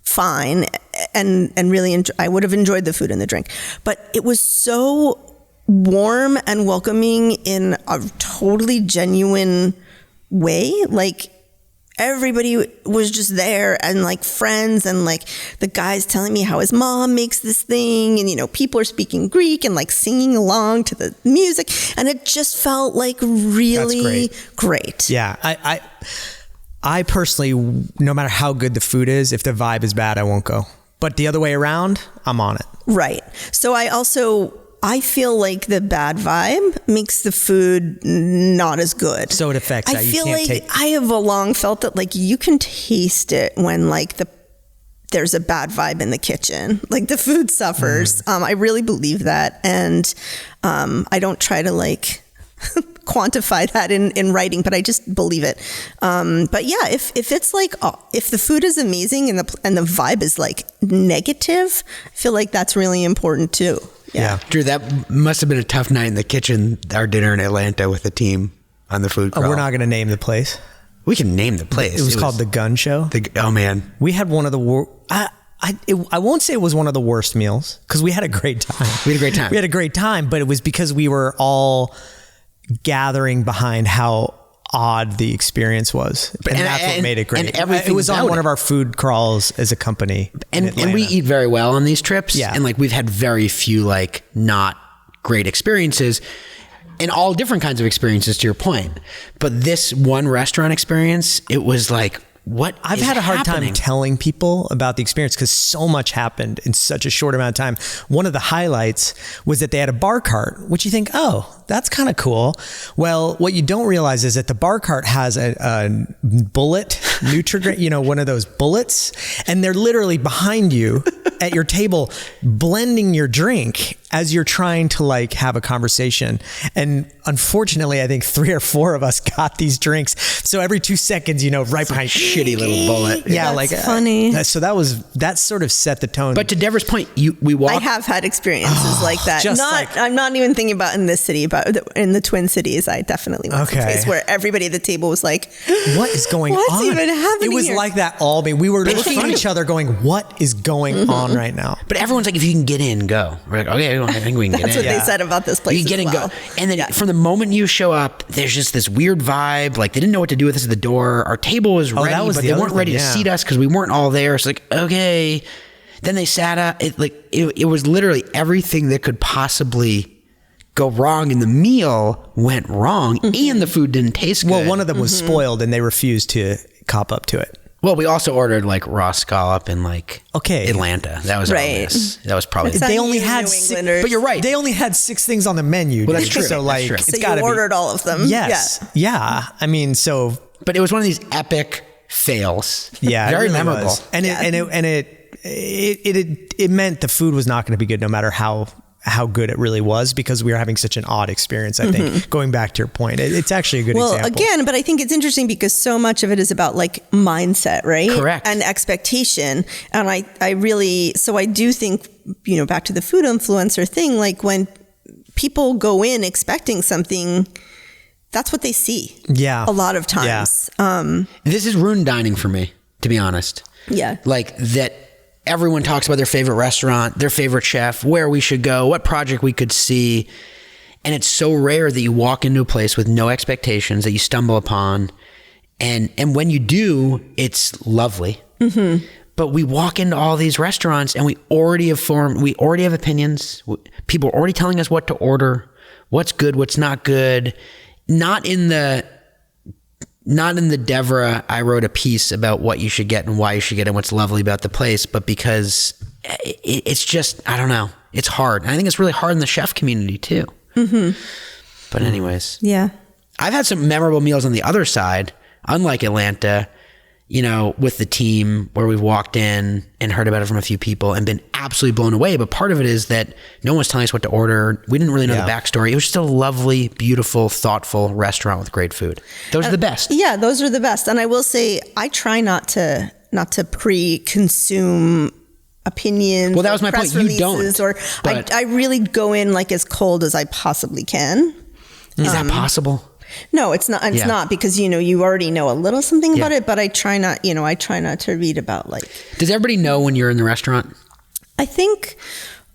fine, and really I would have enjoyed the food and the drink, but it was so warm and welcoming in a totally genuine way, everybody was just there and friends and the guy's telling me how his mom makes this thing and people are speaking Greek and singing along to the music and it just felt really great. Yeah. I personally, no matter how good the food is, if the vibe is bad, I won't go. But the other way around, I'm on it. Right. So I feel the bad vibe makes the food not as good. So it affects that. I feel I have long felt that you can taste it when there's a bad vibe in the kitchen. The food suffers. I really believe that. And I don't try to quantify that in writing, but I just believe it. But yeah, if it's if the food is amazing and the vibe is negative, I feel that's really important too. Yeah. Drew, that must have been a tough night in the kitchen, our dinner in Atlanta with the team on the food crawl. We're not going to name the place. We can name the place. It was called The Gun Show. Oh, man. We had one of the I won't say it was one of the worst meals because we had a great time. We had a great time. But it was because we were all gathering behind how odd the experience was. And that's what made it great. And everything it was on one of our food crawls as a company. And we eat very well on these trips. Yeah. And we've had very few not great experiences and all different kinds of experiences to your point. But this one restaurant experience, it was what I've had a hard time telling people about the experience because so much happened in such a short amount of time. One of the highlights was that they had a bar cart, which you think, oh, that's kind of cool. Well, what you don't realize is that the bar cart has a bullet, Nutrigrain, one of those bullets, and they're literally behind you at your table blending your drink as you're trying to have a conversation. And unfortunately, I think 3 or 4 of us got these drinks. So every 2 seconds, right behind shitty little bullet. Yeah, that's funny. So that sort of set the tone. But to Devra's point, we walked. I have had experiences like that. I'm not even thinking about in this city, but in the Twin Cities, I definitely went to a place where everybody at the table was what is going on? What's even happening? It was here? like that all day. We were looking at each other going, what is going on right now? But everyone's if you can get in, go. We're okay, I think we can get in. That's what they said about this place. You can get in, go. And then from the moment you show up, there's just this weird vibe. They didn't know what to do with us at the door. Our table was ready, but they weren't ready to seat us because we weren't all there. It's okay. Then they sat up. It was literally everything that could possibly go wrong in the meal went wrong, and the food didn't taste good. Well, one of them was spoiled, and they refused to cop up to it. Well, we also ordered like raw scallop in like Okay. Atlanta. That was our miss. That was probably. It's They on only you, had New six, Englanders. but you're right. They only had 6 things on the menu. Well, that's dude. true. So like, That's true. it's So got to you be. ordered all of them. Yes. Yeah. I mean, so But it was one of these epic fails. yeah, it very really memorable. was. And it meant the food was not going to be good no matter how good it really was, because we were having such an odd experience. I think going back to your point, it's actually a good example. Well, again, but I think it's interesting because so much of it is about like mindset, right? Correct. And expectation. And I really, so I do think, back to the food influencer thing, like when people go in expecting something, that's what they see. Yeah. A lot of times. This is ruined dining for me, to be honest. Yeah. Like that everyone talks about their favorite restaurant, their favorite chef, where we should go, what project we could see. And it's so rare that you walk into a place with no expectations, that you stumble upon. And when you do, it's lovely. Mm-hmm. But we walk into all these restaurants and we already have opinions. People are already telling us what to order, what's good, what's not good. Not in the Devra, I wrote a piece about what you should get and why you should get and what's lovely about the place, but because it's just, I don't know, it's hard. And I think it's really hard in the chef community too. Mm-hmm. But anyways. Yeah. I've had some memorable meals on the other side, unlike Atlanta, with the team, where we've walked in and heard about it from a few people and been absolutely blown away. But part of it is that no one was telling us what to order. We didn't really know the backstory. It was just a lovely, beautiful, thoughtful restaurant with great food. Those are the best. Yeah, those are the best. And I will say, I try not to pre-consume opinions. Well, that was my point. You don't. Or I really go in like as cold as I possibly can. Is that possible? No, it's not. It's not, because you already know a little something about it. But I try not. I try not to read about like. Does everybody know when you're in the restaurant? I think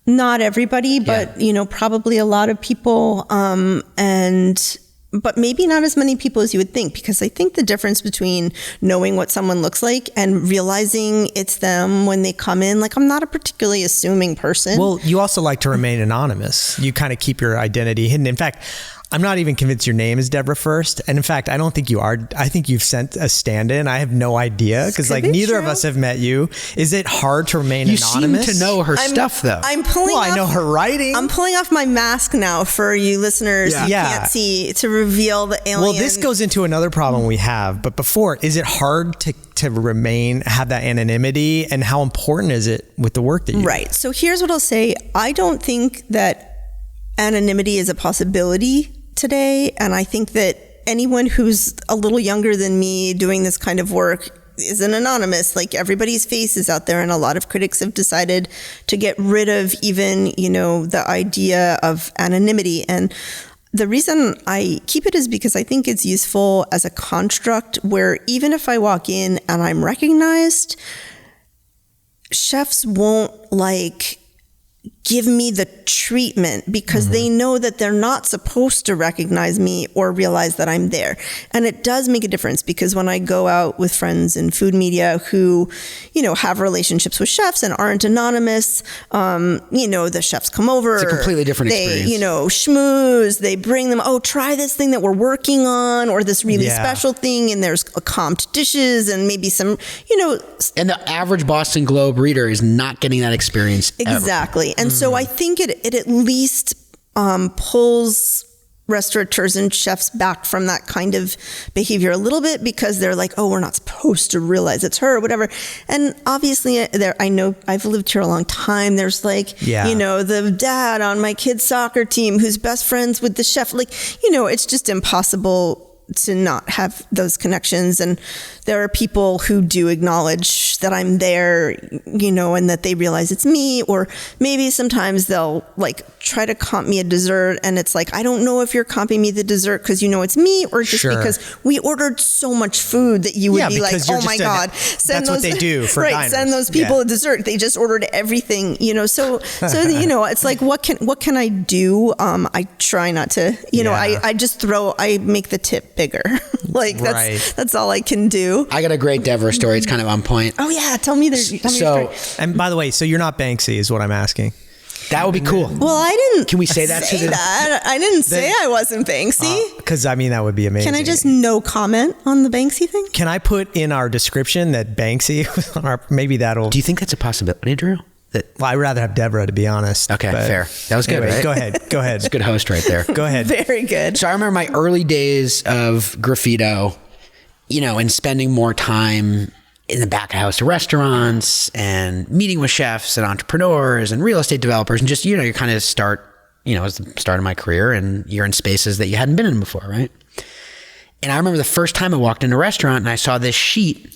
not everybody, but probably a lot of people. But maybe not as many people as you would think, because I think the difference between knowing what someone looks like and realizing it's them when they come in, like, I'm not a particularly assuming person. Well, you also like to remain anonymous. You kind of keep your identity hidden. In fact, I'm not even convinced your name is Devra First. And in fact, I don't think you are. I think you've sent a stand-in. I have no idea, because like neither of us have met you. Is it hard to remain anonymous? You seem to know her stuff, though. I know her writing. I'm pulling off my mask now for you listeners who can't see, to reveal the alien. Well, this goes into another problem we have. But before, is it hard to have that anonymity, and how important is it with the work that you do? Right. So here's what I'll say. I don't think that anonymity is a possibility today. And I think that anyone who's a little younger than me doing this kind of work isn't anonymous. Like, everybody's face is out there, and a lot of critics have decided to get rid of even, the idea of anonymity. And the reason I keep it is because I think it's useful as a construct where even if I walk in and I'm recognized, chefs won't give me the treatment, because they know that they're not supposed to recognize me or realize that I'm there. And it does make a difference, because when I go out with friends in food media who, have relationships with chefs and aren't anonymous, the chefs come over. It's a completely different experience. They, schmooze, they bring them, try this thing that we're working on, or this really special thing, and there's comped dishes and maybe some, And the average Boston Globe reader is not getting that experience Exactly. ever. And so I think it at least pulls restaurateurs and chefs back from that kind of behavior a little bit, because they're like, we're not supposed to realize it's her or whatever. And obviously I know I've lived here a long time. There's the dad on my kid's soccer team who's best friends with the chef. It's just impossible to not have those connections. And there are people who do acknowledge that I'm there, and that they realize it's me, or maybe sometimes they'll try to comp me a dessert, and it's like, I don't know if you're comping me the dessert because it's me, or just because we ordered so much food that you would be like, oh my God, that's what they do for diners. Send those people a dessert. They just ordered everything, so it's like, what can I do? I try not to, I make the tip bigger. That's all I can do. I got a great Devra story. It's kind of on point. Oh yeah, tell me your story. And by the way, so you're not Banksy, is what I'm asking. That would be cool. Well, I didn't. Can we say that? I didn't say I wasn't Banksy. Because I mean, that would be amazing. Can I just no comment on the Banksy thing? Can I put in our description that Banksy was on our? Maybe that'll. Do you think that's a possibility, Drew? Well, I'd rather have Devra, to be honest. Okay, fair. That was good, anyway, right? Go ahead. It's a good host right there. Go ahead. Very good. So I remember my early days of Graffito, and spending more time in the back of house restaurants and meeting with chefs and entrepreneurs and real estate developers, and just, you kind of start, it was the start of my career, and you're in spaces that you hadn't been in before, right? And I remember the first time I walked in a restaurant and I saw this sheet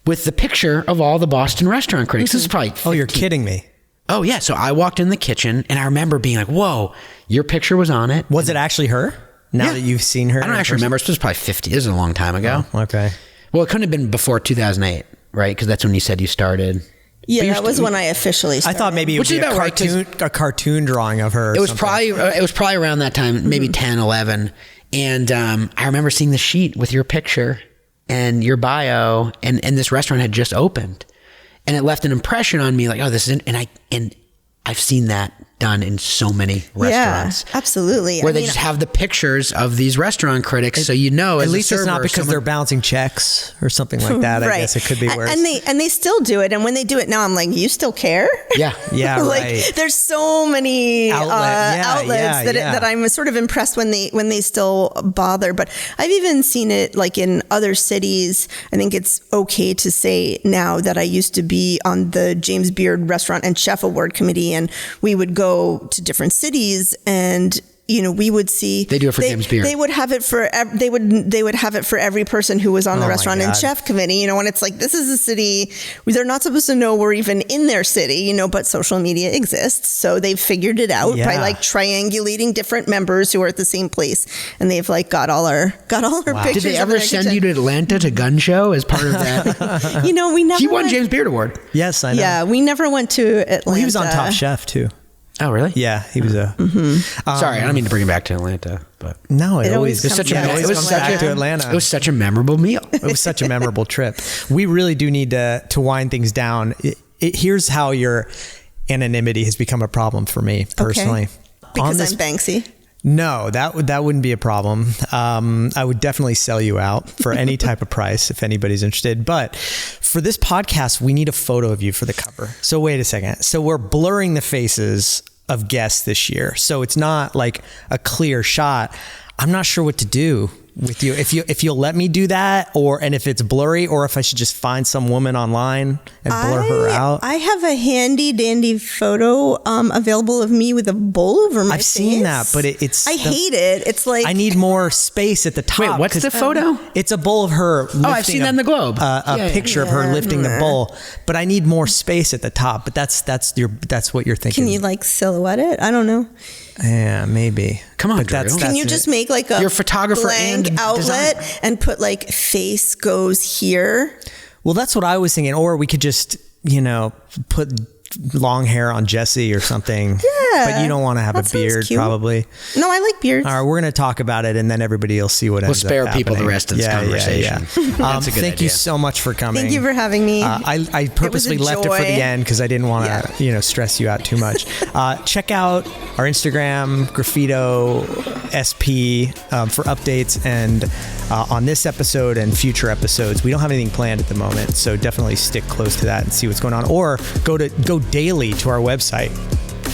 with the picture of all the Boston restaurant critics. This is probably 15. Oh, you're kidding me. Oh, yeah. So I walked in the kitchen and I remember being like, whoa, your picture was on it. Was it actually her? Now that you've seen her? I don't actually remember. This was probably 50. This is a long time ago. Oh, okay. Well, it couldn't have been before 2008, right? Because that's when you said you started. Yeah, that was when I officially started. I thought maybe it would be a cartoon drawing of her. It was probably around that time, maybe 10, 11. And I remember seeing the sheet with your picture and your bio, and this restaurant had just opened, and it left an impression on me, like, oh, this is, and I've seen that done in so many restaurants. Yeah, absolutely. Where they just have the pictures of these restaurant critics, so at least it's not because they're bouncing checks or something like that. Right. I guess it could be worse. And they still do it. And when they do it now, I'm like, you still care? Yeah, yeah. Like, right. There's so many outlets that I'm sort of impressed when they still bother. But I've even seen it like in other cities. I think it's okay to say now that I used to be on the James Beard Restaurant and Chef Award Committee, and we would go to different cities, and we would see they do it for James Beard. They would have it for they would have it for every person who was on the restaurant and chef committee. And it's like, this is a city they're not supposed to know we're even in their city, but social media exists, so they've figured it out by like triangulating different members who are at the same place, and they've like got all our pictures. Did they ever send you to Atlanta to gun show as part of that? We never. He won James Beard Award. Yes, I know. Yeah, we never went to Atlanta. Well, he was on Top Chef too. Oh, really? Yeah, he was a. Sorry, I don't mean to bring it back to Atlanta, but no, it always comes back to Atlanta. It was such a memorable meal. It was such a memorable trip. We really do need to wind things down. Here's how your anonymity has become a problem for me personally. Okay. Because I'm Banksy. No, that wouldn't be a problem. I would definitely sell you out for any type of price if anybody's interested. But for this podcast, we need a photo of you for the cover. So wait a second. So we're blurring the faces of guests this year. So it's not like a clear shot. I'm not sure what to do with you. If you'll let me do that, and if it's blurry, or if I should just find some woman online and blur her out. I have a handy dandy photo available of me with a bowl over my face. I've seen that, but it's. I hate it. It's like, I need more space at the top. Wait, what's the photo? It's a bowl of her. I've seen that in the Globe. A picture of her lifting the bowl, but I need more space at the top. But that's what you're thinking. Can you like silhouette it? I don't know. Yeah, maybe. Come on, Drew. Can you just make like a your photographer blank and outlet designer. And put like face goes here? Well, that's what I was thinking. Or we could just, put long hair on Jesse or something. Yeah. But you don't want to have a beard, cute. Probably. No, I like beards. All right, we're going to talk about it, and then everybody will see what ends up happening. We'll spare people the rest of this conversation. Yeah. That's a good thank idea. you so much for coming. Thank you for having me. I purposely left it for the end because I didn't want to, stress you out too much. Check out our Instagram, Graffito SP, for updates and on this episode and future episodes. We don't have anything planned at the moment, so definitely stick close to that and see what's going on. Or go daily to our website.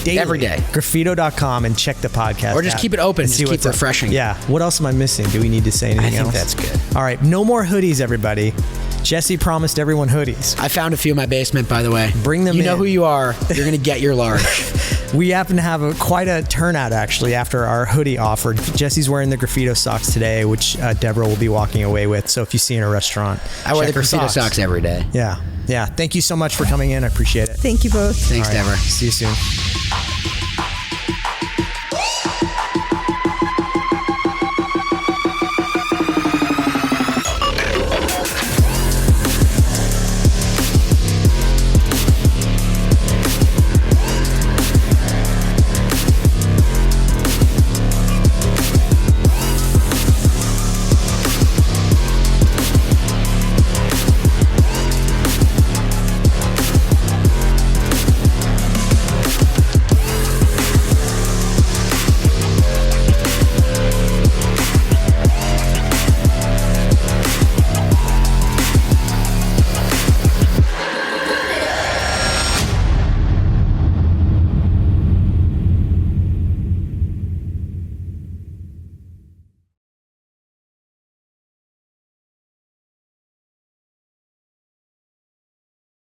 Daily, every day. Graffito.com and check the podcast. Or just keep it open and just keep refreshing. Yeah. What else am I missing? Do we need to say anything else? I think that's good. All right. No more hoodies, everybody. Jesse promised everyone hoodies. I found a few in my basement, by the way. Bring them in. You know who you are. You're going to get your large. We happen to have quite a turnout, actually, after our hoodie offer. Jesse's wearing the Graffito socks today, which Devra will be walking away with. So if you see her in a restaurant, I wear the Graffito socks every day. Yeah. Yeah. Thank you so much for coming in. I appreciate it. Thank you both. Thanks, All right. Devra. See you soon.